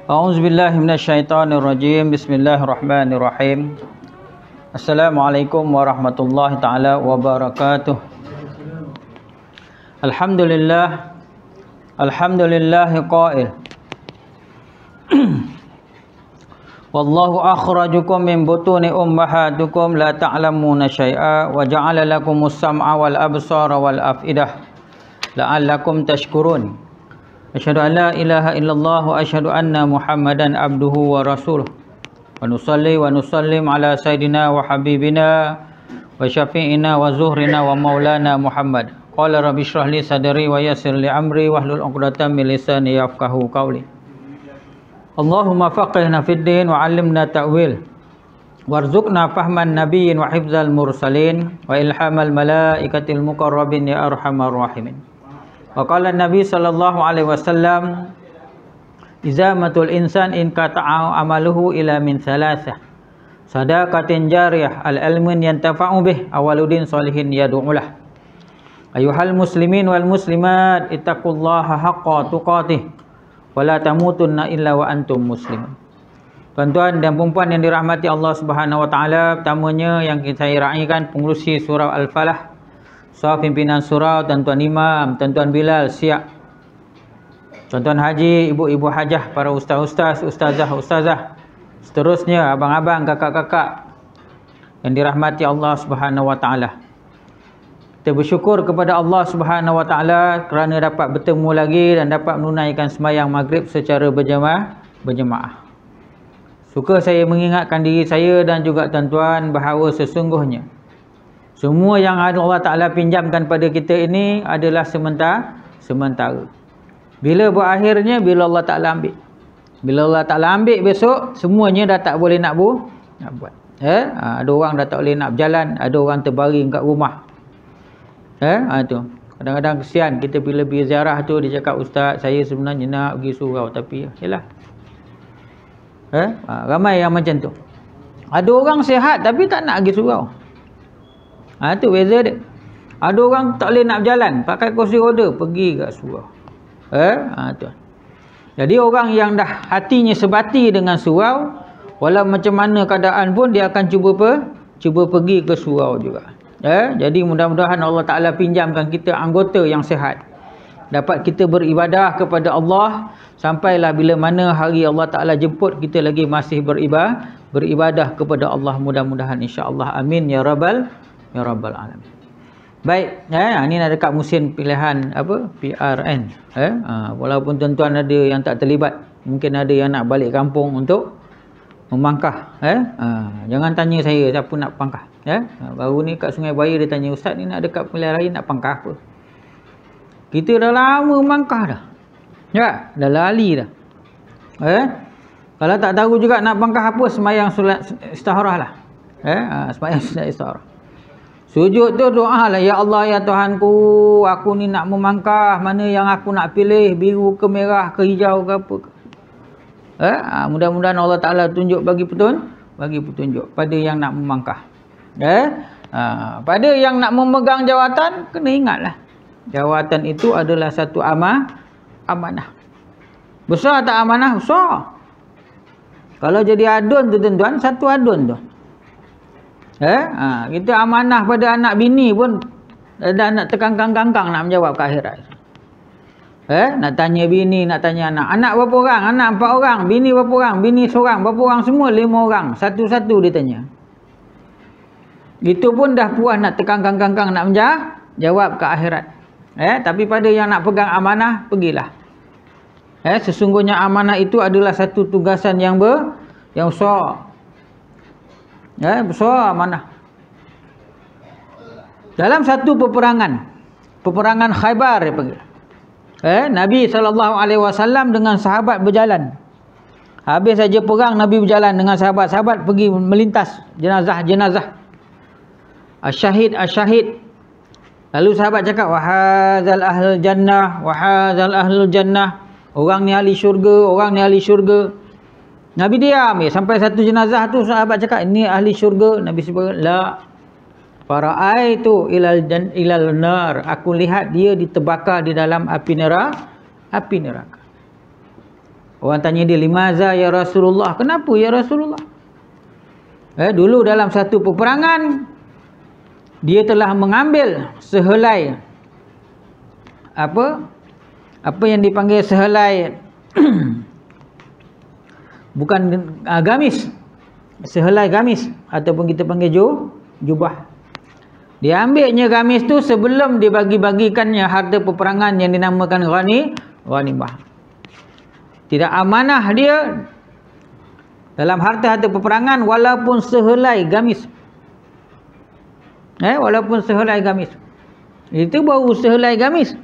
A'udzubillahi minasyaitonirrajim. Bismillahirrahmanirrahim. Assalamualaikum warahmatullahi taala wabarakatuh. Alhamdulillah. Alhamdulillahi qail. Wallahu akhrajakum min butuni ummahatikum la ta'lamuna syai'a wa ja'ala lakumus sam'a wal absara wal afidah la'allakum tashkurun. Asyhadu an la ilaha illallah wa asyhadu anna Muhammadan abduhu wa rasuluh. Wa nusalli wa nusallim ala sayidina wa habibina wa syafi'ina wa zuhrina wa maulana Muhammad. Qala rabbi shrah li sadri wa yassir li amri wahlul 'uqdatam min lisani yafqahu qawli. Allahumma faqihna fid din wa 'allimna ta'wil. Warzuqna fahman nabiyyin wa hifdzal mursalin wa ilhamal malaikatil muqarrabin ya arhamar rahimin. Wa qala Nabi sallallahu alaihi wasallam izamatul insan in qata'a amaluhu ila min thalathah sadaqatin jariyah al ilmin yantafa'u bih awaludin salihin yad'ulah. Ayuhal muslimin wal muslimat ittaqullaha haqqa tuqatih wa la tamutunna illa wa antum muslimun. Tuan-tuan dan puan yang dirahmati Allah Subhanahu wa taala, pertamanya yang saya raikan pengurusi surah Al-Falah, pimpinan surau, tuan-tuan imam, tuan-tuan Bilal, siap. Tuan-tuan haji, ibu-ibu hajah, para ustaz-ustaz, ustazah, seterusnya abang-abang, kakak-kakak yang dirahmati Allah Subhanahu wa taala. Kita bersyukur kepada Allah Subhanahu wa taala kerana dapat bertemu lagi dan dapat menunaikan sembahyang maghrib secara berjemaah. Suka saya mengingatkan diri saya dan juga tuan-tuan bahawa sesungguhnya semua yang Allah Ta'ala pinjamkan pada kita ini adalah sementara. Bila berakhirnya, bila Allah Ta'ala ambil. Bila Allah Ta'ala ambil besok, semuanya dah tak boleh nak buat. Ada orang dah tak boleh nak berjalan, ada orang terbaring kat rumah. Tu. Kadang-kadang kesian kita bila pergi ziarah tu, dia cakap, ustaz, saya sebenarnya nak pergi surau, tapi yalah. Ramai yang macam tu. Ada orang sihat tapi tak nak pergi surau. Tu beza dia. Ada orang tak boleh nak berjalan, pakai kursi roda, pergi kat surau. Tu. Jadi orang yang dah hatinya sebati dengan surau, walau macam mana keadaan pun dia akan cuba pergi ke surau juga. Jadi mudah-mudahan Allah Ta'ala pinjamkan kita anggota yang sihat, dapat kita beribadah kepada Allah sampailah bila mana hari Allah Ta'ala jemput kita lagi masih beribadah kepada Allah, mudah-mudahan insya-Allah. Amin ya rabbal alamin. Baik, ni nak dekat musim pilihan PRN. Walaupun tuan-tuan ada yang tak terlibat, mungkin ada yang nak balik kampung untuk memangkah. Jangan tanya saya siapa nak pangkah. Baru ni kat Sungai Buaya dia tanya, ustaz ni nak dekat pilihan raya nak pangkah apa? Kita dah lama mangkah dah. Dah lali dah. Kalau tak tahu juga nak pangkah apa, sembahyang solat istiharah lah. Sembahyang solat istiharah. Sujud tu doa lah, ya Allah ya Tuhanku, aku ni nak memangkah, mana yang aku nak pilih, biru ke merah ke hijau ke apa ke. Mudah-mudahan Allah Ta'ala bagi petunjuk pada yang nak memangkah. Pada yang nak memegang jawatan, kena ingatlah, jawatan itu adalah satu amanah. Besar tak amanah? Besar. Kalau jadi adun tu tuan-tuan, satu adun tu. Kita amanah pada anak bini pun dah nak terkangkang-kangkang nak menjawab ke akhirat. Nak tanya bini, nak tanya anak. Anak berapa orang? Anak 4 orang. Bini berapa orang? Bini seorang. Berapa orang semua? 5 orang. Satu-satu dia tanya. Itu pun dah puas nak terkangkang-kangkang nak menjawab ke akhirat. Tapi pada yang nak pegang amanah, pergilah. Sesungguhnya amanah itu adalah satu tugasan yang besar. Besar amanah. Dalam satu peperangan Khaybar dia panggil. Nabi SAW dengan sahabat berjalan. Habis saja perang, Nabi berjalan dengan sahabat-sahabat pergi melintas jenazah. Asyahid. Lalu sahabat cakap, wahadzal ahlul jannah. Orang ni ahli syurga, Nabi diam sampai satu jenazah tu, sahabat cakap, ini ahli syurga. Nabi sebut, la fara'aitu ilal nar. Aku lihat dia diterbakar di dalam api neraka. Orang tanya dia, limaza ya Rasulullah? Kenapa ya Rasulullah? Dulu dalam satu peperangan, dia telah mengambil sehelai apa yang dipanggil sehelai bukan gamis, sehelai gamis ataupun kita panggil jubah. Dia ambilnya gamis tu sebelum dibagi-bagikannya harta peperangan yang dinamakan ghanimah. Tidak amanah dia dalam harta-harta peperangan walaupun sehelai gamis. Walaupun sehelai gamis. Itu baru sehelai gamis.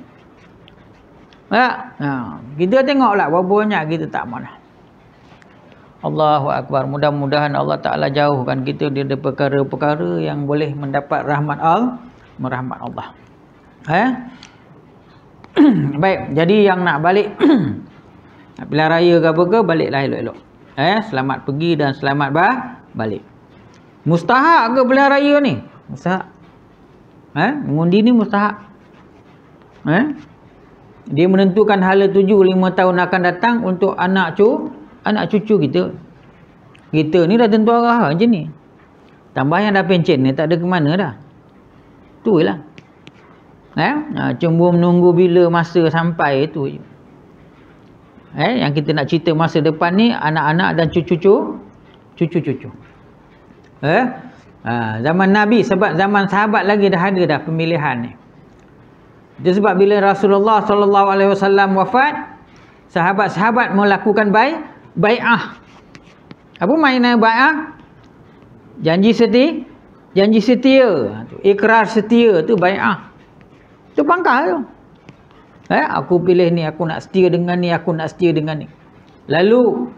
Kita tengoklah berapa banyak kita tak amanah. Allahu Akbar. Mudah-mudahan Allah Ta'ala jauhkan kita dari perkara-perkara yang boleh mendapat rahmat Allah. Baik, jadi yang nak balik nak pilihan raya ke apa ke, baliklah elok-elok. Selamat pergi dan selamat balik. Mustahak ke pilihan raya ni? Mustahak. Mengundi ni mustahak. Dia menentukan hala tuju 5 tahun akan datang untuk anak cucu kita. Kita ni dah tentu arah macam ni. Tambah yang dah pencen ni tak ada ke mana dah. Tu lah. Cuma menunggu bila masa sampai tu je. Yang kita nak cerita masa depan ni anak-anak dan cucu-cucu. Zaman Nabi, sebab zaman sahabat lagi dah ada dah pemilihan ni. Itu sebab bila Rasulullah SAW wafat, sahabat-sahabat melakukan bai'ah. Apa makna bai'ah? Janji setia. Ikrar setia tu bai'ah. Tu pangkal tu. Aku pilih ni, aku nak setia dengan ni, aku nak setia dengan ni. Lalu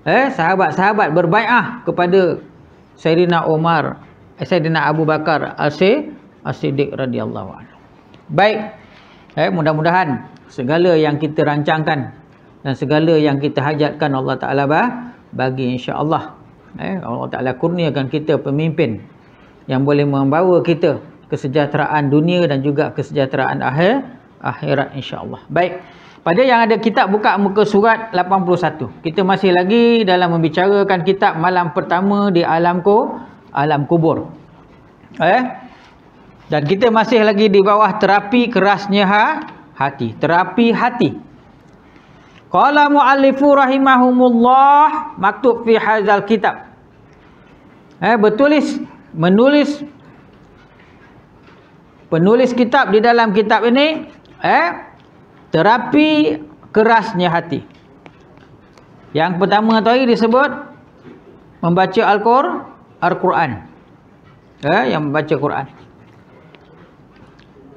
sahabat-sahabat berbai'ah kepada Sayyidina Umar, Sayyidina Abu Bakar As-Siddiq radhiyallahu anhu. Baik. Mudah-mudahan segala yang kita rancangkan dan segala yang kita hajatkan Allah Ta'ala bagi, insya-Allah. Allah Ta'ala kurniakan kita pemimpin yang boleh membawa kita kesejahteraan dunia dan juga kesejahteraan akhirat, insya-Allah. Baik. Pada yang ada kitab, buka muka surat 81. Kita masih lagi dalam membicarakan kitab malam pertama di alam kubur. Dan kita masih lagi di bawah terapi kerasnya hati. Terapi hati. Qala muallifu rahimahumullah maktub fi hadzal kitab. Penulis kitab di dalam kitab ini terapi kerasnya hati. Yang pertama tadi disebut membaca Al-Quran. Yang membaca Quran.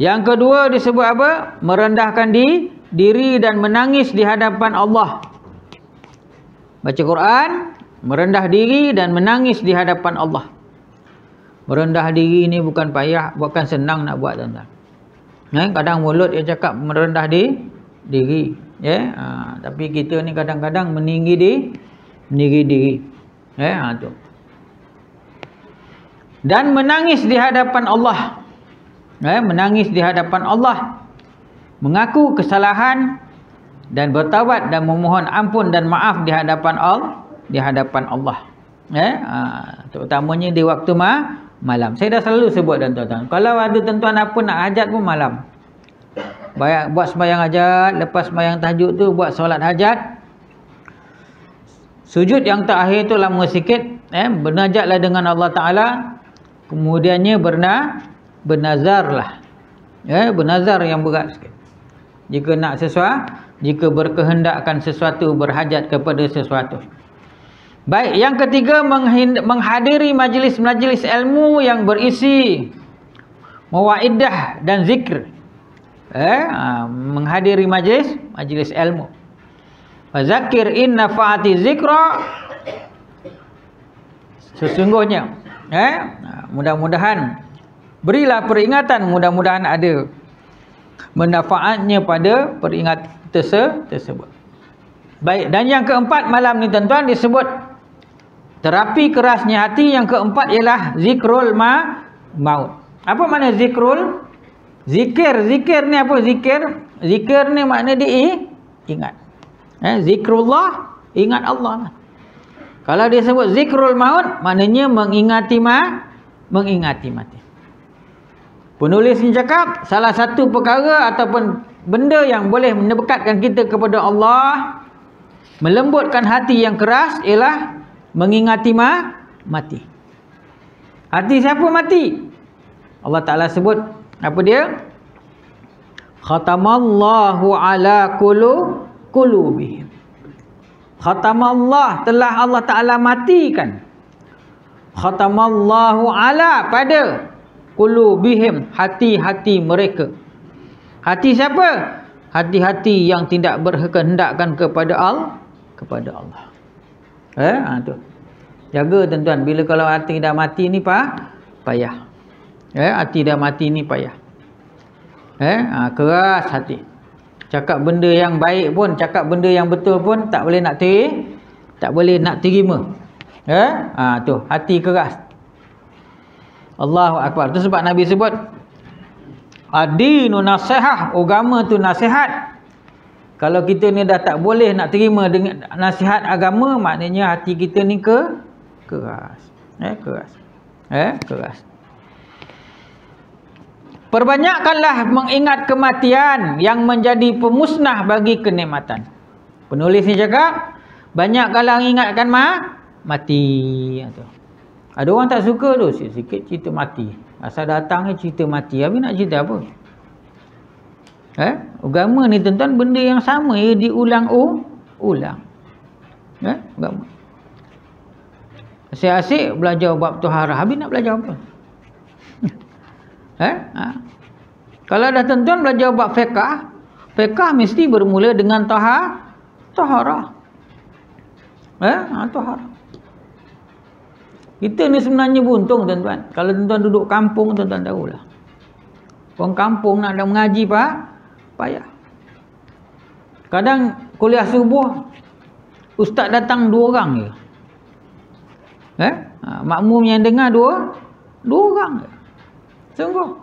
Yang kedua disebut apa? Merendahkan diri dan menangis di hadapan Allah. Baca Quran, merendah diri dan menangis di hadapan Allah. Merendah diri ni bukan payah, bukan senang nak buat, tuan-tuan. Kadang mulut dia cakap merendah diri. Tapi kita ni kadang-kadang meninggi diri. Tu. Dan menangis di hadapan Allah. Menangis di hadapan Allah, mengaku kesalahan dan bertaubat dan memohon ampun dan maaf di hadapan Allah. Terutamanya di waktu malam. Saya dah selalu sebut, tuan-tuan. Kalau ada tuan-tuan apa nak hajat pun malam. Buat sembahyang hajat, lepas sembahyang tahajud tu buat solat hajat. Sujud yang terakhir tu lama sikit, bernajatlah dengan Allah Ta'ala. Kemudiannya bernazarlah. Bernazar yang berat sikit. Jika nak jika berkehendakkan sesuatu, berhajat kepada sesuatu. Baik, yang ketiga menghadiri majlis-majlis ilmu yang berisi mawaidah dan zikr. Menghadiri majlis ilmu. Fazakir in nafa'ati zikra. Sesungguhnya mudah-mudahan berilah peringatan, mudah-mudahan ada manfaatnya pada peringatan tersebut. Baik, dan yang keempat malam ni, tuan-tuan, disebut terapi kerasnya hati. Yang keempat ialah zikrul maut. Apa makna zikrul? Zikir ni apa? Zikir ni makna diingat. Zikrullah Ingat Allah lah. Kalau dia sebut zikrul maut, maknanya mengingati mati. Penulis ni cakap salah satu perkara ataupun benda yang boleh mendekatkan kita kepada Allah, melembutkan hati yang keras, ialah mengingati mati. Hati siapa mati? Allah Ta'ala sebut apa dia? Khatamallahu ala qulubihim. Khatamallah, telah Allah Ta'ala matikan. Khatamallahu ala, pada qulubihim, hati-hati mereka. Hati siapa? Hati-hati yang tidak berkehendakkan kepada Allah. Tu. Jaga tuan-tuan, bila kalau hati dah mati ni payah. Hati dah mati ni payah. Keras hati. Cakap benda yang baik pun, cakap benda yang betul pun tak boleh nak terima. Tu hati keras. Allahu akbar. Tu sebab Nabi sebut ad-dinu nasihah, agama tu nasihat. Kalau kita ni dah tak boleh nak terima dengan nasihat agama, maknanya hati kita ni keras. Keras. Perbanyakkanlah mengingat kematian yang menjadi pemusnah bagi kenikmatan. Penulis ni cakap, banyakkanlah ingatkan mati. Ada orang tak suka tu, sikit cerita mati. Asal datang cerita mati, habis nak cerita apa? Agama ni tuan-tuan benda yang sama, diulang-ulang. Agama. Asyik-asyik belajar bab taharah, habis nak belajar apa? Kalau dah tuan-tuan belajar bab fiqh mesti bermula dengan taharah. Taharah. Kita ni sebenarnya beruntung tuan-tuan. Kalau tuan-tuan duduk kampung, tuan-tuan tahulah. Orang kampung nak ada mengaji payah. Kadang kuliah subuh, ustaz datang 2 orang je. Makmum yang dengar 2 orang je. Sungguh.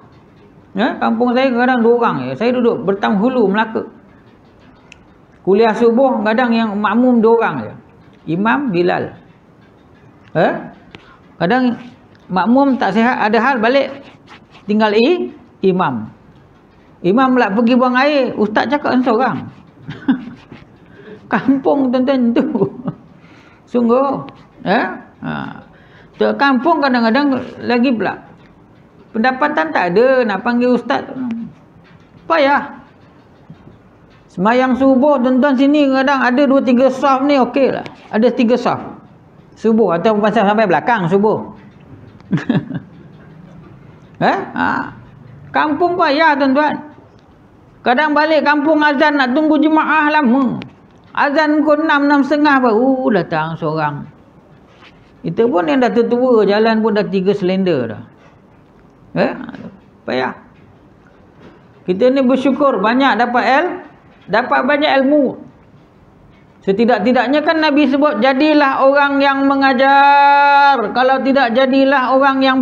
Kampung saya kadang 2 orang je. Saya duduk bertam hulu Melaka. Kuliah subuh kadang yang makmum 2 orang je. Imam, Bilal. Kadang makmum tak sihat, ada hal balik tinggal imam. Imam pula pergi buang air, ustaz cakap seorang. Kampung tuan-tuan tu. Sungguh. Kampung kadang-kadang lagi pula pendapatan tak ada, nak panggil ustaz payah. Semayang subuh tuan-tuan sini kadang ada 2-3 saf ni okey lah. Ada 3 saf subuh atau pasal sampai belakang subuh. Kampung payah tuan-tuan. Kadang balik kampung azan nak tunggu jemaah lama. Azan pukul 6, 6.30 baru datang seorang. Itu pun yang dah tua, jalan pun dah 3 selender dah. Payah. Kita ni bersyukur banyak dapat banyak ilmu. Setidak-tidaknya kan Nabi sebut, jadilah orang yang mengajar. Kalau tidak, jadilah orang yang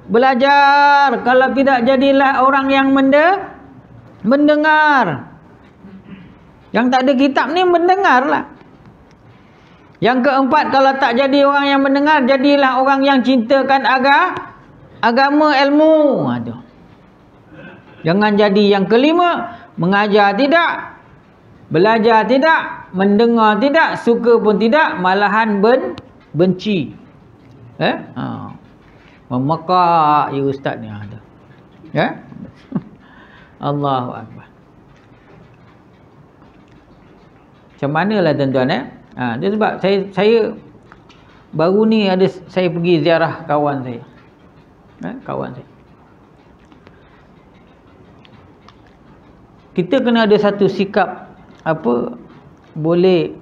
belajar. Kalau tidak, jadilah orang yang mendengar. Yang tak ada kitab ni mendengarlah. Yang keempat, kalau tak jadi orang yang mendengar, jadilah orang yang cintakan agama, ilmu. Jangan jadi yang kelima, mengajar tidak, belajar tidak, mendengar tidak, suka pun tidak, malahan benci. Memekak ya ustaz ni ada. Allahu akbar. Macam manalah tuan-tuan dia sebab saya baru ni saya pergi ziarah kawan saya. Kawan saya. Kita kena ada satu sikap boleh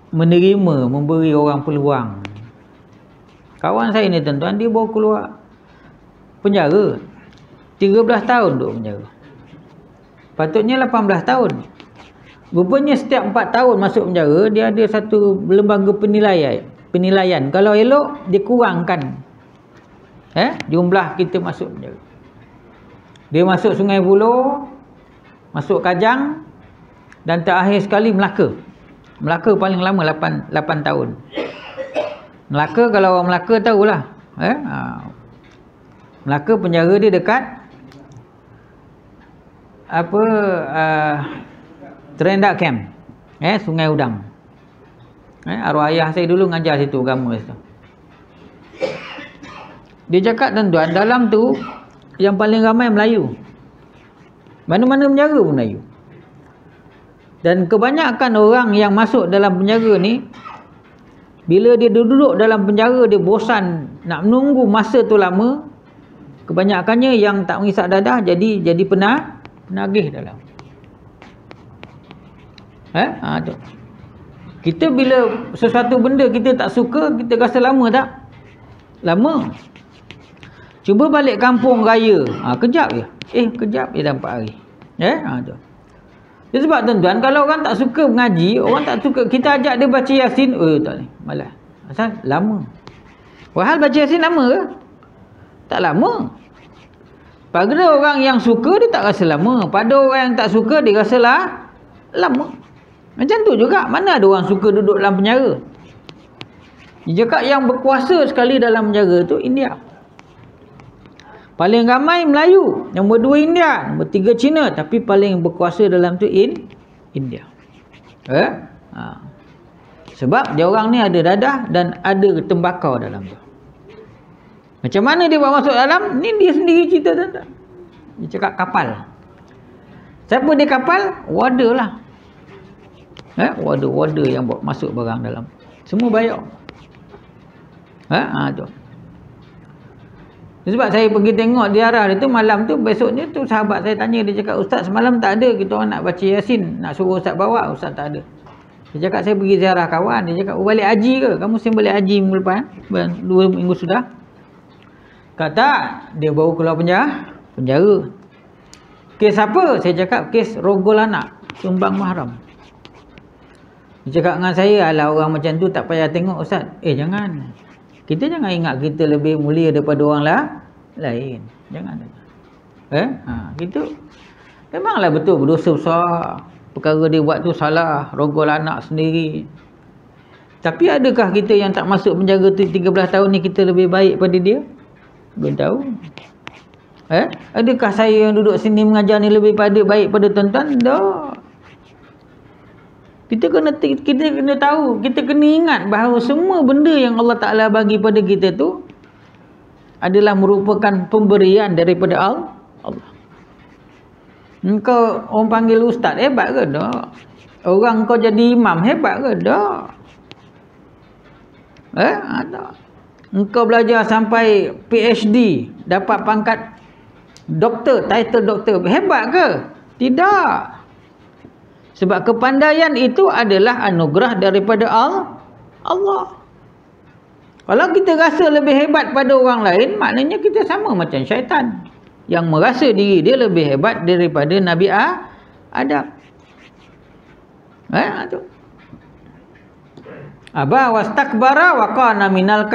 menerima, memberi orang peluang. Kawan saya ni tuan-tuan, dia baru keluar penjara 13 tahun duduk penjara. Patutnya 18 tahun. Rupanya setiap 4 tahun masuk penjara, dia ada satu lembaga penilaian. Kalau elok, dia kurangkan jumlah kita masuk penjara. Dia masuk Sungai Buloh, masuk Kajang, dan terakhir sekali Melaka. Melaka paling lama 8 tahun. Melaka, kalau orang Melaka tahulah. Melaka penjara dia dekat Terendak Camp. Sungai Udang. Arwah ayah saya dulu ngajar situ agama situ. Dia cakap, tuan-tuan, dalam tu yang paling ramai Melayu. Mana-mana penjara pun Melayu. Dan kebanyakan orang yang masuk dalam penjara ni, bila dia duduk dalam penjara, dia bosan nak menunggu masa tu lama. Kebanyakannya yang tak mengisap dadah jadi penagih dalam. Tu. Kita bila sesuatu benda kita tak suka, kita rasa lama tak? Lama. Cuba balik kampung raya, kejap je. Kejap je dah 4 hari. Tu. Itu sebab tuan-tuan, kalau orang tak suka mengaji, orang tak suka, kita ajak dia baca Yasin, tak ni, malas. Asal lama. Padahal baca Yasin lama ke? Tak lama. Pada orang yang suka, dia tak rasa lama. Pada orang yang tak suka, dia rasa lama. Macam tu juga, mana ada orang suka duduk dalam penjara? Dia cakap yang berkuasa sekali dalam penjara tu India. Paling ramai Melayu, nombor 2 India, nombor 3 Cina, tapi paling berkuasa dalam tu India. Sebab dia orang ni ada dadah dan ada tembakau dalam tu. Macam mana dia buat masuk dalam? Ni dia sendiri cerita tuan-tuan. Dia cakap kapal. Siapa dia kapal? Warder lah. Warder yang bawa masuk barang dalam. Semua bayar. Tu. Sebab saya pergi tengok ziarah dia tu, malam tu, besoknya tu sahabat saya tanya, dia cakap, Ustaz semalam tak ada, kita orang nak baca Yasin, nak suruh Ustaz bawa, Ustaz tak ada. Dia cakap, saya pergi ziarah kawan. Dia cakap, balik haji ke? Kamu mesti balik haji minggu lepas, 2 minggu sudah. Kata, dia baru keluar penjara. Kes apa? Saya cakap, kes rogol anak, sumbang mahram. Dia cakap dengan saya, alah orang macam tu tak payah tengok Ustaz. Jangan. Kita jangan ingat kita lebih mulia daripada orang lain. Jangan. Kita memanglah betul berdosa besar. Perkara dia buat tu salah, rogol anak sendiri. Tapi adakah kita yang tak masuk penjara tu 13 tahun ni kita lebih baik pada dia? Belum tahu. Adakah saya yang duduk sini mengajar ni lebih baik pada tuan-tuan? Tak. Kita kena tahu, kita kena ingat bahawa semua benda yang Allah Ta'ala bagi pada kita tu adalah merupakan pemberian daripada Allah. Engkau orang panggil ustaz, hebat ke tak? Orang kau jadi imam, hebat ke tak? Tak. Engkau belajar sampai PhD, dapat pangkat doktor, title doktor, hebat ke? Tidak. Sebab kepandaian itu adalah anugerah daripada Allah. Kalau kita rasa lebih hebat pada orang lain, maknanya kita sama macam syaitan yang merasa diri dia lebih hebat daripada Nabi Adam. Tu. Aba wastakbara wa kana minal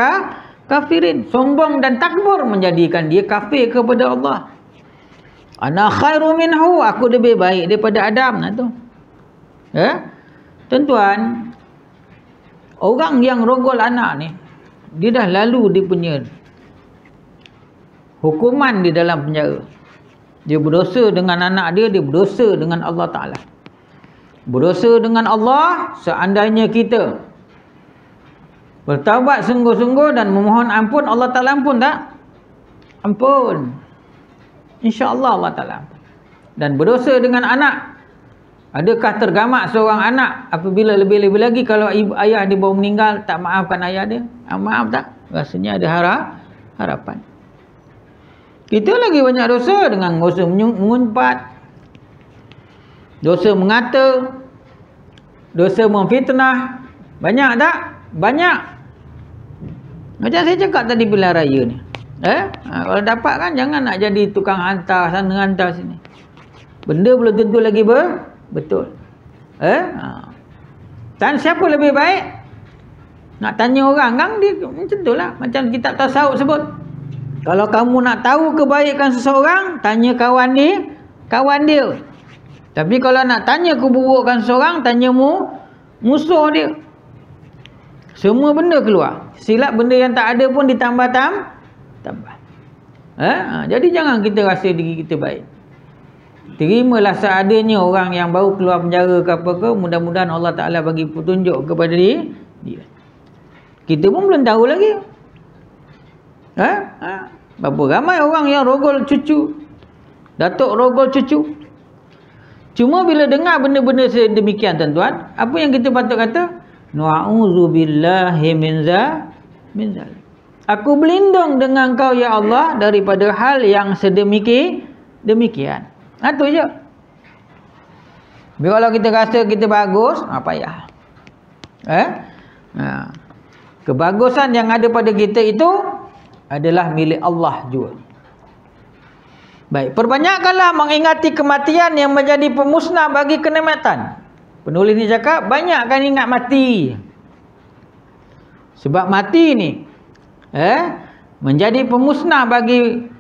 kafirin. Sombong dan takbur menjadikan dia kafir kepada Allah. Ana khairu minhu, aku lebih baik daripada Adam. Tu. Tuan-tuan, orang yang rogol anak ni, dia dah lalu dia punya hukuman di dalam penjara. Dia berdosa dengan anak dia, dia berdosa dengan Allah Ta'ala. Berdosa dengan Allah, seandainya kita bertaubat sungguh-sungguh dan memohon ampun, Allah Ta'ala ampun tak? Ampun. InsyaAllah Allah Ta'ala ampun. Dan berdosa dengan anak, adakah tergamak seorang anak apabila lebih-lebih lagi kalau ayah dia baru meninggal, tak maafkan ayah dia? Maaf tak? Rasanya ada harapan. Kita lagi banyak dosa dengan dosa mengumpat, dosa mengata, dosa memfitnah. Banyak tak? Banyak. Macam saya cakap tadi pilihan raya ni. Kalau dapat kan jangan nak jadi tukang hantar sana hantar sini. Benda belum tentu lagi betul. Dan siapa lebih baik? Nak tanya orang kan dia macam itulah. Macam kitab tasawuf sebut. Kalau kamu nak tahu kebaikan seseorang, tanya kawan dia. Tapi kalau nak tanya keburukan seseorang, tanya musuh dia. Semua benda keluar. Silap benda yang tak ada pun ditambah tambah. Jadi jangan kita rasa diri kita baik. Terimalah seadanya orang yang baru keluar penjara ke apa ke, mudah-mudahan Allah Ta'ala bagi petunjuk kepada dia. Kita pun belum tahu lagi. Berapa ramai orang yang rogol cucu, datuk rogol cucu. Cuma bila dengar benda-benda sedemikian tuan-tuan, apa yang kita patut kata? Na'udzubillahi min zalik. Aku berlindung dengan kau ya Allah daripada hal yang demikian. Itu je. Kalau kita rasa kita bagus, apa ya? Kebagusan yang ada pada kita itu adalah milik Allah juga. Baik, perbanyakkanlah mengingati kematian yang menjadi pemusnah bagi kenikmatan. Penulis ni cakap, banyakkan ingat mati. Sebab mati ni menjadi pemusnah bagi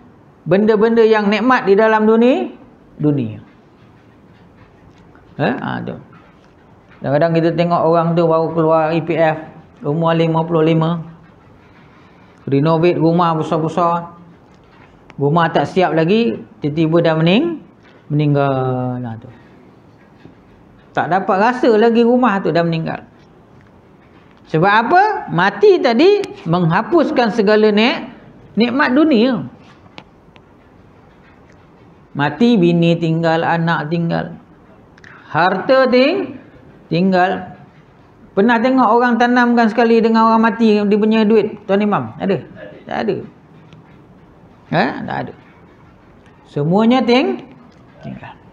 benda-benda yang nikmat di dalam dunia. Kadang-kadang kita tengok orang tu baru keluar EPF, umur 55, renovate rumah besar-besar, rumah tak siap lagi, tiba-tiba dah meninggal lah tu. Tak dapat rasa lagi rumah tu dah meninggal. Sebab apa? Mati tadi menghapuskan segala nikmat dunia. Mati, bini tinggal, anak tinggal, harta tinggal. Pernah tengok orang tanamkan sekali dengan orang mati dia punya duit, Tuan Imam? Ada? Tak ada. Tak ada. Semuanya tinggal.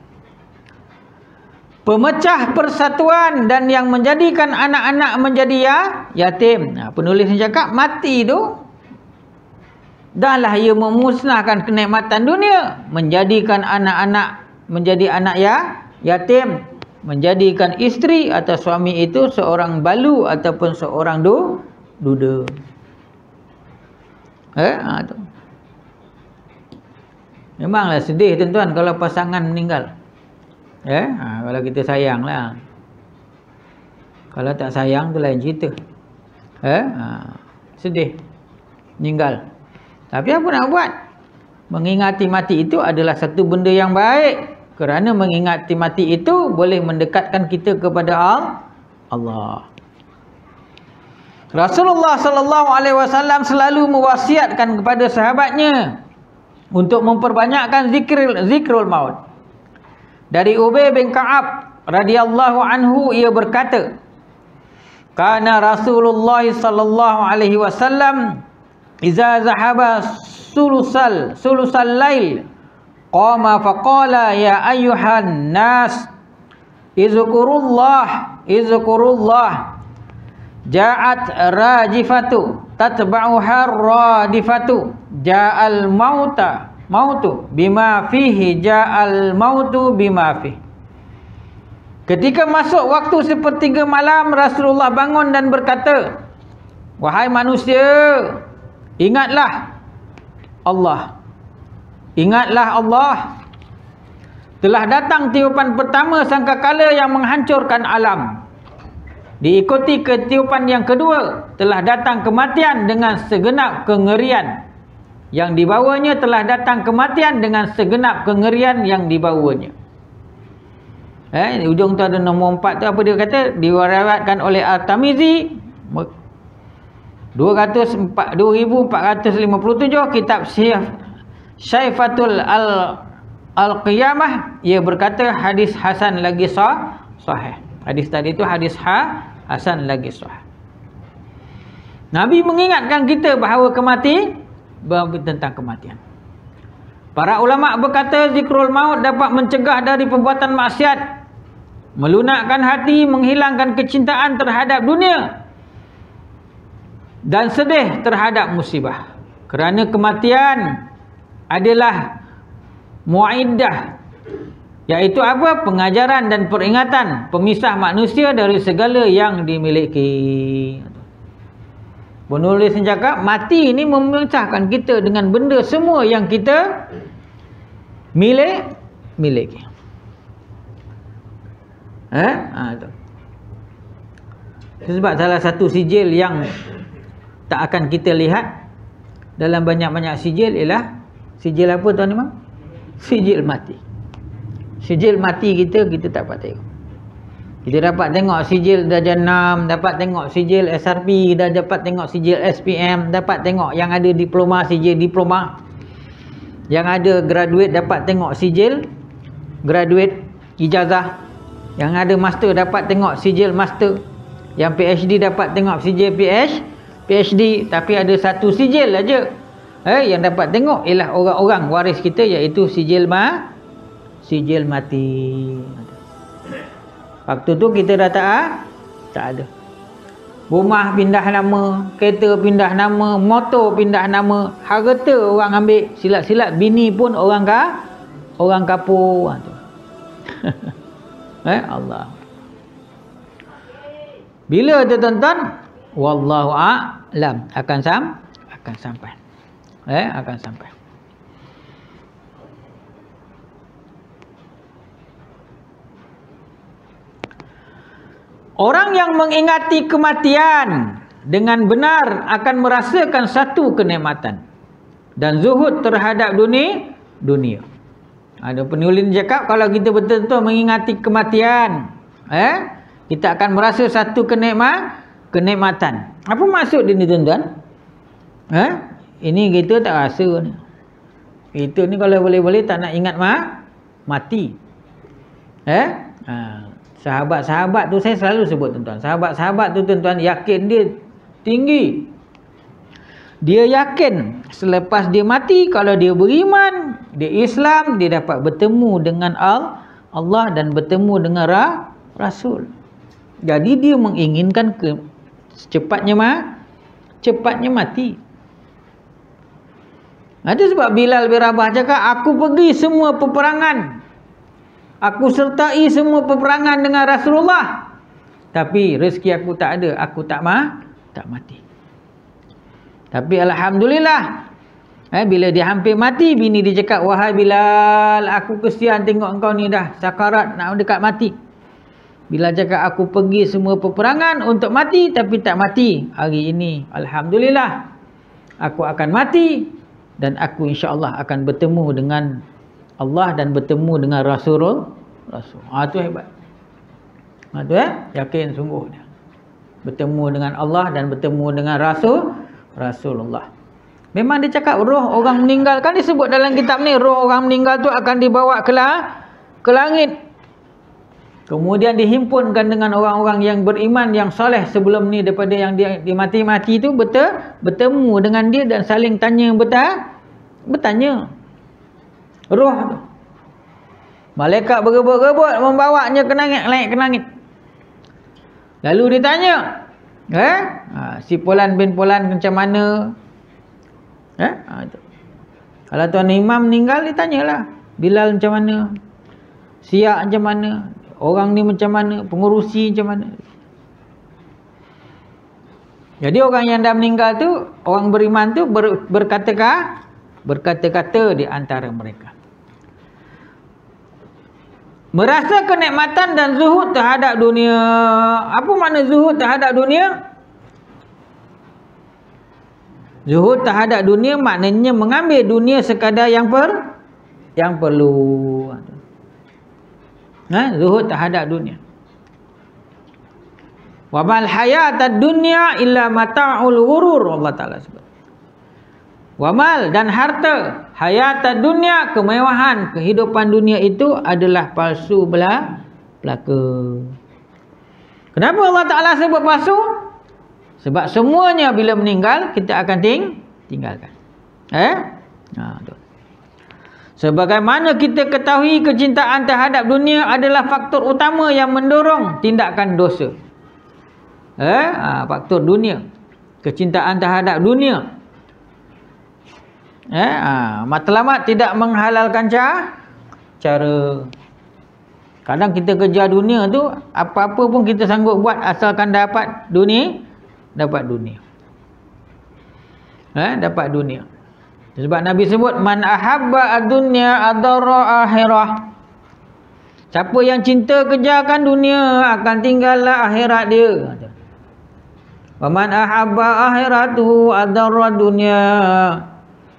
Pemecah persatuan dan yang menjadikan anak-anak menjadi yatim. Penulis ni cakap mati tu dahlah ia memusnahkan kenikmatan dunia, menjadikan anak-anak menjadi anak yatim, menjadikan isteri atau suami itu seorang balu ataupun seorang duda. Tu. Memanglah sedih tuan-tuan kalau pasangan meninggal. Kalau kita sayang lah. Kalau tak sayang tu lain cerita. Sedih meninggal. Tapi apa nak buat? Mengingati mati itu adalah satu benda yang baik. Kerana mengingati mati itu boleh mendekatkan kita kepada Allah. Rasulullah sallallahu alaihi wasallam selalu mewasiatkan kepada sahabatnya untuk memperbanyakkan zikrul maut. Dari Ubay bin Ka'ab radhiyallahu anhu, ia berkata, kana Rasulullah sallallahu alaihi wasallam iza zahaba sulusal lail qama faqala ya ayyuhan nas izkurullah ja'at rajifatu tatba'uha radifatu ja'al mautu bima fihi ja'al mautu bima fihi. Ketika masuk waktu sepertiga malam, Rasulullah bangun dan berkata, wahai manusia, ingatlah Allah. Telah datang tiupan pertama sangkakala yang menghancurkan alam. Diikuti ketiupan yang kedua, telah datang kematian dengan segenap kengerian. Yang dibawanya telah datang kematian dengan segenap kengerian yang dibawanya. Di ujung tu ada nombor 4 tu, apa dia kata? Diriwayatkan oleh At-Tirmizi 2457, kitab Syaifatul Al-Qiyamah, ia berkata hadis hasan lagi sahih. Hadis tadi itu hadis hasan lagi sahih. Nabi mengingatkan kita bahawa tentang kematian. Para ulama berkata zikrul maut dapat mencegah dari perbuatan maksiat, melunakkan hati, menghilangkan kecintaan terhadap dunia dan sedih terhadap musibah. Kerana kematian adalah mu'iddah, iaitu apa? Pengajaran dan peringatan pemisah manusia dari segala yang dimiliki. Penulis cakap mati ini memecahkan kita dengan benda semua yang kita miliki. Sebab salah satu sijil yang tak akan kita lihat dalam banyak-banyak sijil ialah sijil apa tuan Imam? Sijil mati. Sijil mati kita tak dapat tengok. Kita dapat tengok sijil darjah 6, dapat tengok sijil SRP, dah dapat tengok sijil SPM, dapat tengok yang ada diploma, sijil diploma. Yang ada graduate dapat tengok sijil graduate ijazah. Yang ada master dapat tengok sijil master. Yang PhD dapat tengok sijil PhD. Tapi ada satu sijil aja yang dapat tengok ialah orang-orang waris kita, iaitu sijil mati. Waktu tu kita dah tak ada. Rumah pindah nama, kereta pindah nama, motor pindah nama, harta orang ambil, silat-silat bini pun orang kapur. Allah. Bila tu tuan-tuan, wallahu a'lam, akan sampai. Akan sampai. Orang yang mengingati kematian dengan benar akan merasakan satu kenikmatan dan zuhud terhadap dunia. Ada penulis cakap kalau kita betul-betul mengingati kematian, kita akan merasa satu kenikmatan. Apa maksud ini tuan-tuan? Ini kita tak rasa ni. Kita ni kalau boleh-boleh tak nak ingat mati. Sahabat-sahabat tu saya selalu sebut tuan-tuan. Sahabat-sahabat tu tuan-tuan yakin dia tinggi. Dia yakin selepas dia mati, kalau dia beriman, dia Islam, dia dapat bertemu dengan Allah dan bertemu dengan Rasul. Jadi dia menginginkan cepatnya mati. Itu sebab Bilal bin Rabah cakap, aku pergi semua peperangan, aku sertai semua peperangan dengan Rasulullah, tapi rezeki aku tak ada, aku tak mati. Tapi alhamdulillah, bila dia hampir mati, bini dia cakap, wahai Bilal, aku kesian tengok engkau ni dah sakarat, nak dekat mati. Bilal cakap, aku pergi semua peperangan untuk mati, tapi tak mati. Hari ini alhamdulillah, aku akan mati, dan aku insya-Allah akan bertemu dengan Allah dan bertemu dengan Rasul. Itu hebat. Itu yakin sungguh dia. Bertemu dengan Allah dan bertemu dengan Rasulullah. Memang dia cakap roh orang meninggal, kan disebut dalam kitab ni, roh orang meninggal tu akan dibawa ke langit. Kemudian dihimpunkan dengan orang-orang yang beriman, yang soleh sebelum ni, daripada yang dia mati-mati tu, bertemu dengan dia dan saling tanya bertanya. Roh tu, malaikat berebut-rebut membawanya ke langit, naik ke langit. Lalu ditanya, si Fulan bin Fulan macam mana? Kalau tuan imam meninggal, ditanyalah, Bilal macam mana, Siak macam mana, orang ni macam mana, pengurusi macam mana. Jadi orang yang dah meninggal tu, orang beriman tu berkata-kata di antara mereka, merasa kenikmatan dan zuhud terhadap dunia. Apa makna zuhud terhadap dunia? Zuhud terhadap dunia maknanya mengambil dunia sekadar yang perlu. Zuhud terhadap dunia. Wa mal hayatad dunya illa mata'ul ghurur, Allah Taala sebut. Wa mal, dan harta, hayatad dunya, kemewahan kehidupan dunia itu adalah palsu belaka. Kenapa Allah Taala sebut palsu? Sebab semuanya bila meninggal kita akan tinggalkan. Sebagaimana kita ketahui, kecintaan terhadap dunia adalah faktor utama yang mendorong tindakan dosa. Faktor dunia, kecintaan terhadap dunia. Matlamat tidak menghalalkan cara. Kadang kita kejar dunia tu, apa-apa pun kita sanggup buat asalkan dapat dunia. Dapat dunia. Sebab Nabi sebut, man ahabba ad-dunya adara akhirah. Siapa yang cinta kejarkan dunia akan tinggallah akhirat dia. Wa man ahabba akhiratuhu adarra dunya.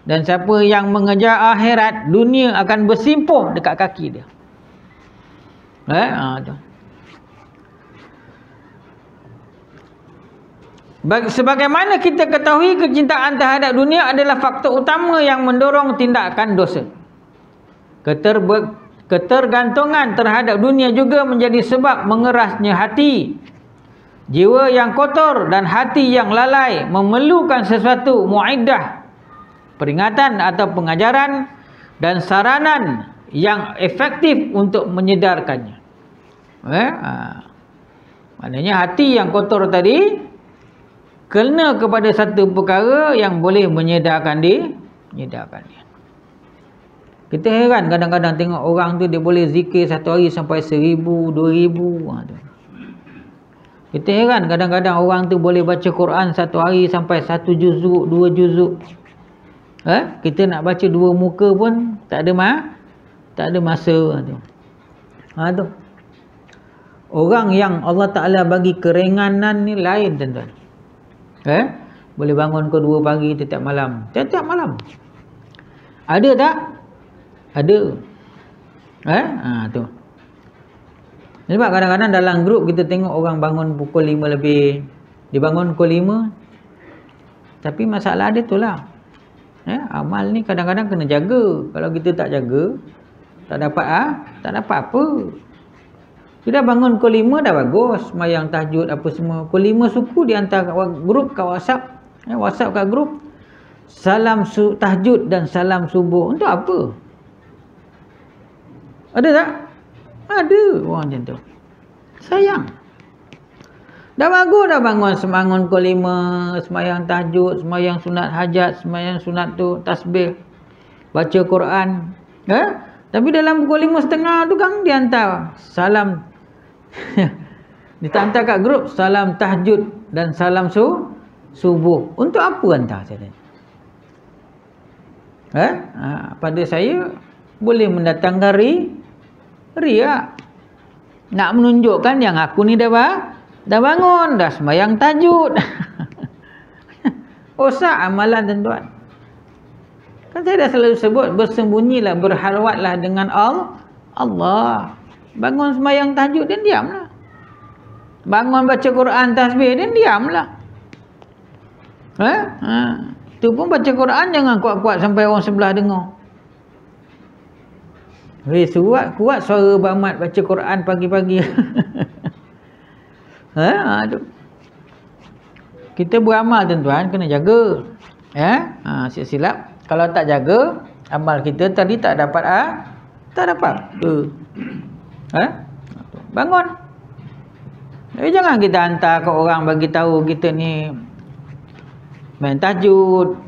Dan siapa yang mengejar akhirat, dunia akan bersimpuh dekat kaki dia. Tu. Sebagaimana kita ketahui, kecintaan terhadap dunia adalah faktor utama yang mendorong tindakan dosa. Ketergantungan terhadap dunia juga menjadi sebab mengerasnya hati. Jiwa yang kotor dan hati yang lalai memerlukan sesuatu mu'iddah, peringatan atau pengajaran dan saranan yang efektif untuk menyedarkannya. Maknanya hati yang kotor tadi kena kepada satu perkara yang boleh menyedarkan dia. Kita heran kadang-kadang tengok orang tu dia boleh zikir satu hari sampai 1,000, 2,000. Kita heran kadang-kadang orang tu boleh baca Quran satu hari sampai 1 juzuk, 2 juzuk. Kita nak baca 2 muka pun tak ada masa tu. Tu. Orang yang Allah Ta'ala bagi keringanan ni lain, tuan-tuan. Boleh bangun ke 2 pagi tiap malam. Tiap malam. Ada tak? Ada. Tu. Sebab kadang-kadang dalam grup kita tengok orang bangun pukul 5 lebih. Dia bangun pukul 5. Tapi masalah dia tu lah. Amal ni kadang-kadang kena jaga. Kalau kita tak jaga, tak dapat apa. Sudah bangun pukul 5 dah bagus, sembahyang tahajud apa semua. Pukul 5 suku dia hantar kat grup, kat WhatsApp. WhatsApp kat grup. Salam tahajud dan salam subuh. Untuk apa? Ada tak? Ada orang macam tu. Sayang. Dah bagus dah bangun pukul 5, sembahyang tahajud, sembahyang sunat hajat, sembahyang sunat tu, tasbih, baca Quran. Tapi dalam pukul 5.30 tu kan dia hantar salam. Dia hantar kat grup salam tahajud dan salam subuh. Untuk apa hantar saya tanya? Pada saya boleh mendatangkan riak. Nak menunjukkan yang aku ni dah bangun, dah sembahyang tahajud. Rosak amalan, tuan-tuan. Kan saya dah selalu sebut, bersembunyilah, berhalwatlah dengan Allah. Bangun sembahyang tahajud, dan diamlah. Bangun baca Quran, tasbih, dan diamlah. Tu pun baca Quran jangan kuat-kuat sampai orang sebelah dengar. Kuat suara Bamat baca Quran pagi-pagi. Kita beramal, tuan-tuan, kena jaga. Silap. Kalau tak jaga, amal kita tadi tak dapat. Bangun. Tapi jangan kita hantar ke orang bagi tahu kita ni main tahajud.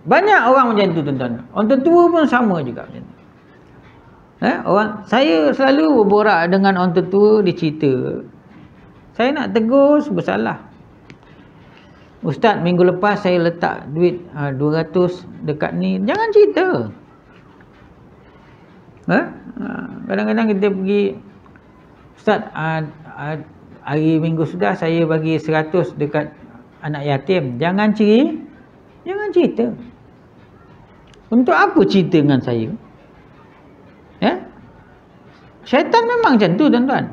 Banyak orang macam tu, tuan-tuan. Orang tua pun sama juga macam tu. Saya selalu berborak dengan orang tua, dia cerita. Saya nak tegur, bersalah. Ustaz, minggu lepas saya letak duit 200 dekat ni. Jangan cerita. Kadang-kadang kita pergi, Ustaz, hari minggu sudah saya bagi 100 dekat anak yatim. Jangan cerita. Untuk apa cerita dengan saya? Syaitan memang macam tu, tuan-tuan.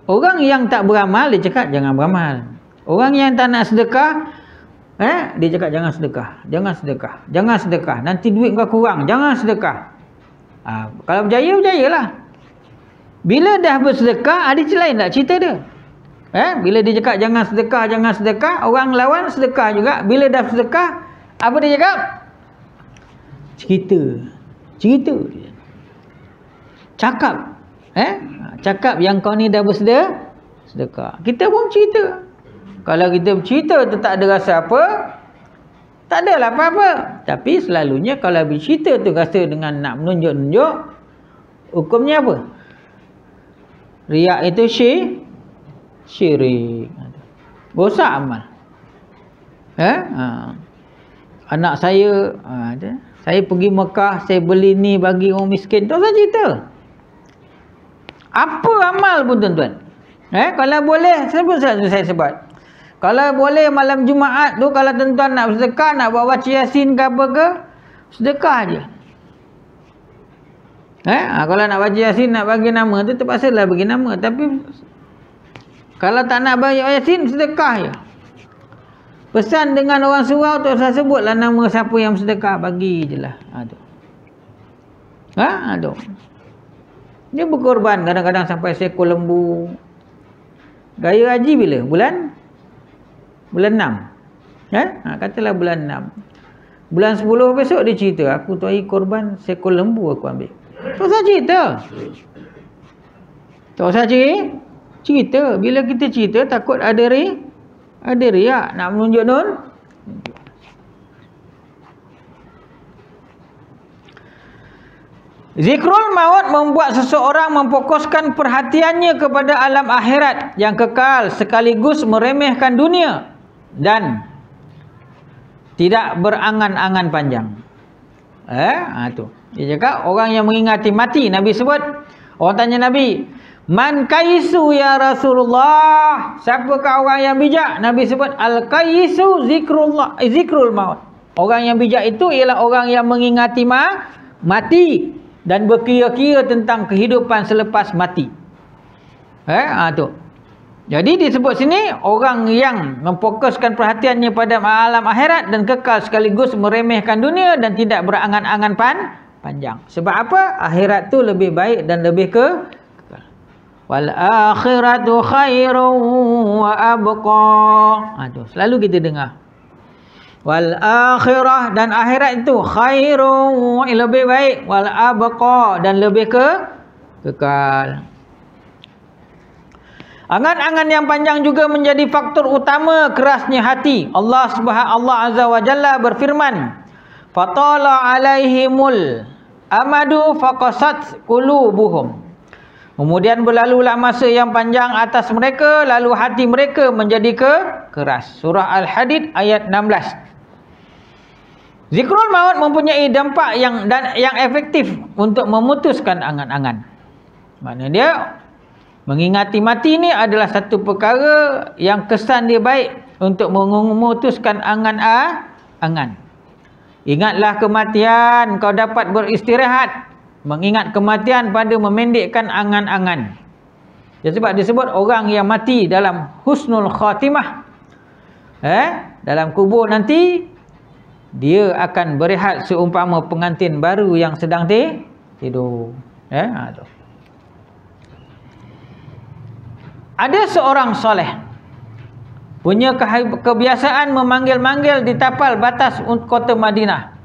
Orang yang tak beramal, dia cakap jangan beramal. Orang yang tak nak sedekah, dia cakap jangan sedekah. Nanti duit kau kurang, jangan sedekah. Kalau berjayalah. Bila dah bersedekah, ada lain tak cerita dia? Bila dia cakap jangan sedekah, orang lawan sedekah juga. Bila dah sedekah, apa dia cakap? Cerita dia. Cakap yang kau ni dah bersedekah. Kita pun cerita. Kalau kita bercerita tu tak ada rasa apa, tak adalah apa-apa. Tapi selalunya kalau bercerita tu rasa dengan nak menunjuk-nunjuk, hukumnya apa? Riak itu syirik. Rosak amal. Anak saya pergi Mekah, saya beli ni bagi orang miskin. Tak usah cerita. Apa amal pun, tuan-tuan. Kalau boleh, saya sebut. Kalau boleh malam Jumaat tu, kalau tuan-tuan nak bersedekah, nak buat baca Yasin ke apa ke, sedekah je. Kalau nak baca Yasin, nak bagi nama tu, terpaksalah bagi nama. Tapi kalau tak nak bagi Yasin, sedekah je. Pesan dengan orang surau tu, saya sebutlah nama siapa yang sedekah, bagi je lah. Tu. Dia berkorban kadang-kadang sampai seekor lembu. Gaya haji bila? Bulan 6. Katalah bulan 6. Bulan 10 besok dia cerita, aku tu hari korban seekor lembu aku ambil. Tak usah cerita. Tak usah cerita. Bila kita cerita, takut ada riak nak menunjuk nun. Zikrul maut membuat seseorang memfokuskan perhatiannya kepada alam akhirat yang kekal, sekaligus meremehkan dunia dan tidak berangan-angan panjang. Tu. Dia cakap orang yang mengingati mati. Nabi sebut, orang tanya Nabi, man kaisu ya Rasulullah? Siapakah orang yang bijak? Nabi sebut, al kaisu zikrul maut. Orang yang bijak itu ialah orang yang mengingati mati dan berkira-kira tentang kehidupan selepas mati. Tu. Jadi disebut sini orang yang memfokuskan perhatiannya pada alam akhirat dan kekal, sekaligus meremehkan dunia dan tidak berangan-angan panjang. Sebab apa? Akhirat tu lebih baik dan lebih kekal. Wal akhiratu khairun wa abqa. Tu selalu kita dengar. Wal akhirah, dan akhirat itu khairun, lebih baik, wal abqa, dan lebih kekal. Angan-angan yang panjang juga menjadi faktor utama kerasnya hati. Allah Azza wa Jalla berfirman, fatala alaihimul amadu faqasat qulubuhum. Kemudian berlalulah masa yang panjang atas mereka, lalu hati mereka menjadi keras. Surah Al-Hadid ayat 16. Zikrul maut mempunyai dampak yang efektif untuk memutuskan angan-angan. Maknanya dia mengingati mati ni adalah satu perkara yang kesan dia baik untuk memutuskan angan-angan. Ingatlah kematian, kau dapat beristirahat. Mengingat kematian pada memendekkan angan-angan. Sebab disebut orang yang mati dalam husnul khatimah, dalam kubur nanti dia akan berehat seumpama pengantin baru yang sedang tidur. Ada seorang soleh punya kebiasaan memanggil-manggil di tapal batas kota Madinah.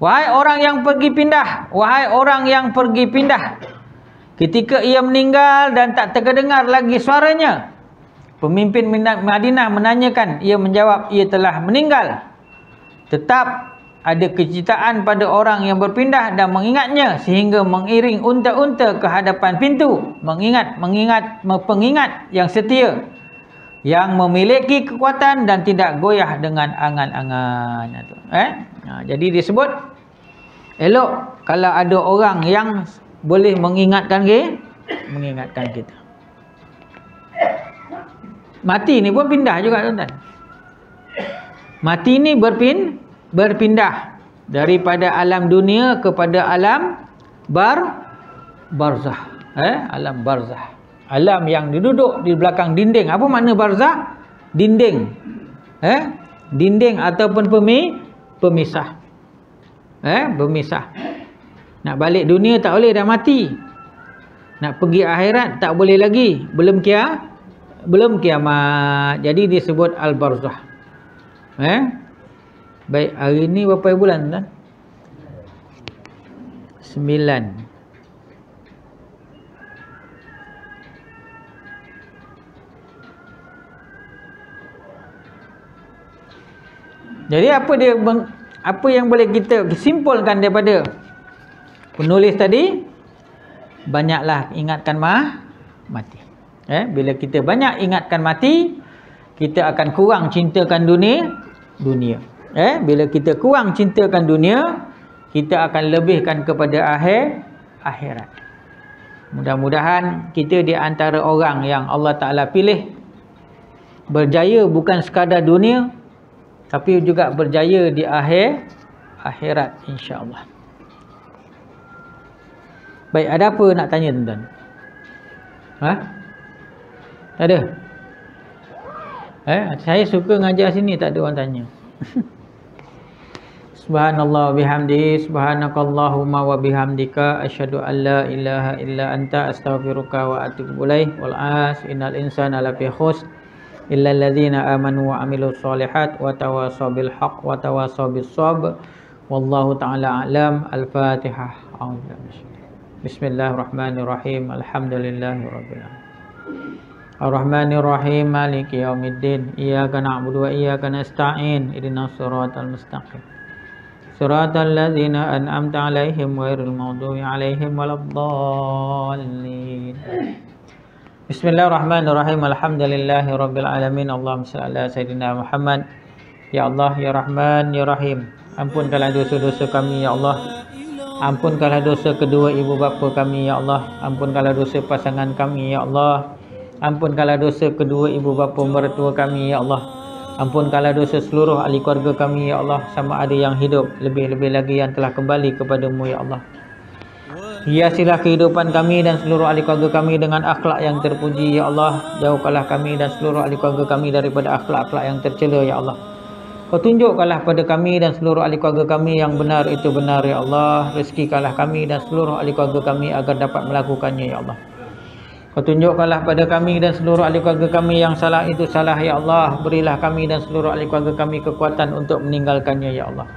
Wahai orang yang pergi pindah, wahai orang yang pergi pindah. Ketika ia meninggal dan tak terdengar lagi suaranya, pemimpin Madinah menanyakan, ia menjawab ia telah meninggal. Tetap ada kecintaan pada orang yang berpindah dan mengingatnya sehingga mengiring unta-unta ke hadapan pintu, mengingat pengingat yang setia, yang memiliki kekuatan dan tidak goyah dengan angan-angan. Jadi disebut elok kalau ada orang yang boleh mengingatkan kita. Mati ni pun pindah juga, tuan-tuan. Mati ni berpindah daripada alam dunia kepada alam barzah. Alam barzah. Alam yang duduk di belakang dinding. Apa makna barzah? Dinding. Dinding ataupun pemisah. Pemisah. Nak balik dunia tak boleh, dah mati. Nak pergi akhirat tak boleh lagi, belum kiamat. Jadi disebut al-barzah. Baik, hari ni berapa bulan, tuan? 9. Jadi apa yang boleh kita simpulkan daripada penulis tadi? Banyaklah ingatkan mati. Bila kita banyak ingatkan mati, kita akan kurang cintakan dunia. Bila kita kurang cintakan dunia, kita akan lebihkan kepada akhirat. Mudah-mudahan kita di antara orang yang Allah Ta'ala pilih Berjaya bukan sekadar dunia, tapi juga berjaya di akhirat, insya-Allah. Baik, ada apa nak tanya tuan-tuan? Tak ada? Saya suka ngajar sini tak ada orang tanya. Subhanallah wa bihamdihi, subhanakallahumma wa bihamdika, asyhadu an la ilaha illa anta, astaghfiruka wa atubu ilaik. Wal 'as innal insana lafi khusr illa alladzina amanu wa amilus solihat wa tawasaw bil haqq wa tawasaw bis sabr. Wallahu ta'ala a'lam. Al-Fatihah. Bismillahirrahmanirrahim. Alhamdulillahirabbil alamin. Ar-Rahmanir-Rahim, Maliki yaumiddin. Iyyaka na'budu wa iyyaka nasta'in. Ihdinas siratal mustaqim. Siratal ladzina an'amta 'alaihim ghairil maghdubi 'alaihim waladdallin. Bismillahirrahmanirrahim. Alhamdulillahirabbil alamin. Allahumma shalli ala sayidina Muhammad. Ya Allah, ya Rahman, ya Rahim, ampunkanlah dosa-dosa kami ya Allah. Ampunkanlah dosa kedua ibu bapa kami ya Allah. Ampunkanlah dosa pasangan kami ya Allah. Ampunkanlah dosa kedua ibu bapa mertua kami ya Allah. Ampunkanlah dosa seluruh ahli keluarga kami ya Allah, sama ada yang hidup, lebih-lebih lagi yang telah kembali kepadamu ya Allah. Hiasilah kehidupan kami dan seluruh ahli keluarga kami dengan akhlak yang terpuji ya Allah. Jauhkanlah kami dan seluruh ahli keluarga kami daripada akhlak-akhlak yang tercela ya Allah. Kau tunjukkanlah pada kami dan seluruh ahli keluarga kami yang benar itu benar ya Allah. Rezekikanlah kami dan seluruh ahli keluarga kami agar dapat melakukannya ya Allah. Kau tunjukkanlah pada kami dan seluruh ahli keluarga kami yang salah itu salah ya Allah. Berilah kami dan seluruh ahli keluarga kami kekuatan untuk meninggalkannya ya Allah.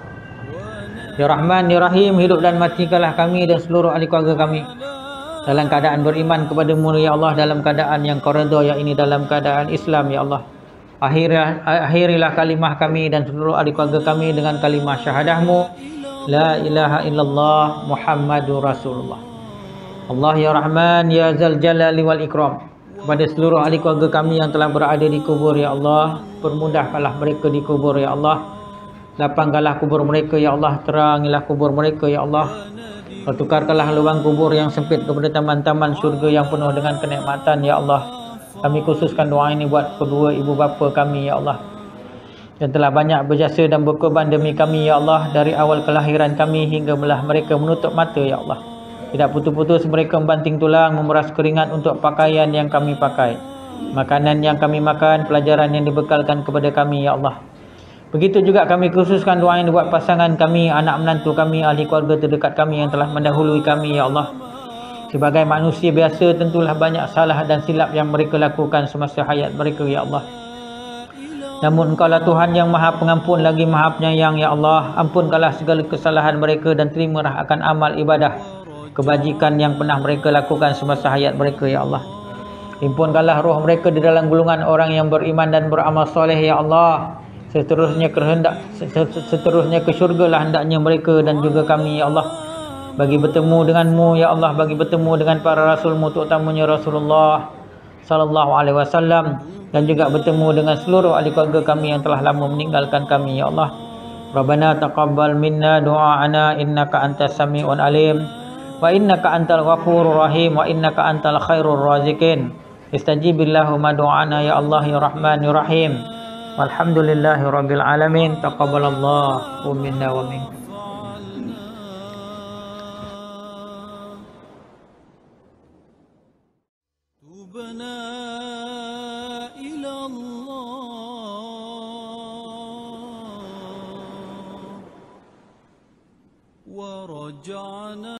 Ya Rahman, ya Rahim, hidup dan matikanlah kami dan seluruh ahli keluarga kami dalam keadaan beriman kepadamu ya Allah, dalam keadaan yang kau redha, ya ini dalam keadaan Islam ya Allah. Akhirilah kalimah kami dan seluruh ahli keluarga kami dengan kalimah syahadahmu, la ilaha illallah Muhammadur Rasulullah. Allah ya Rahman, ya Zal Jalali wal Ikram, kepada seluruh ahli keluarga kami yang telah berada di kubur ya Allah, permudahkanlah mereka di kubur ya Allah. Lapangkanlah kubur mereka ya Allah, terangilah kubur mereka ya Allah. Kau tukarkanlah lubang kubur yang sempit kepada taman-taman syurga yang penuh dengan kenikmatan ya Allah. Kami khususkan doa ini buat kedua ibu bapa kami ya Allah, yang telah banyak berjasa dan berkorban demi kami ya Allah, dari awal kelahiran kami hingga belah mereka menutup mata ya Allah. Tidak putus-putus mereka membanting tulang, memeras keringat untuk pakaian yang kami pakai, makanan yang kami makan, pelajaran yang dibekalkan kepada kami ya Allah. Begitu juga kami khususkan doa ini buat pasangan kami, anak menantu kami, ahli keluarga terdekat kami yang telah mendahului kami ya Allah. Sebagai manusia biasa, tentulah banyak salah dan silap yang mereka lakukan semasa hayat mereka ya Allah. Namun Engkaulah Tuhan yang Maha Pengampun lagi Maha Penyayang ya Allah. Ampunkanlah segala kesalahan mereka dan terimalah akan amal ibadah kebajikan yang pernah mereka lakukan semasa hayat mereka ya Allah. Himpunkanlah roh mereka di dalam gulungan orang yang beriman dan beramal soleh ya Allah. Seterusnya ke syurga lah hendaknya mereka dan juga kami ya Allah, bagi bertemu denganmu ya Allah, bagi bertemu dengan para rasulmu, terutamanya Rasulullah sallallahu alaihi wasallam, dan juga bertemu dengan seluruh ahli keluarga kami yang telah lama meninggalkan kami ya Allah. Rabbana taqabbal minna du'aana innaka antas sami'un alim wa innaka antal ghafurur rahim wa innaka antal khairur raziqin. Istajibillahumma du'ana ya Allah ya Rahman ya Rahim. Walhamdulillahirabbil alamin. Taqabbalallahu minna wa minkum. Tubna ila Allah wa raja'na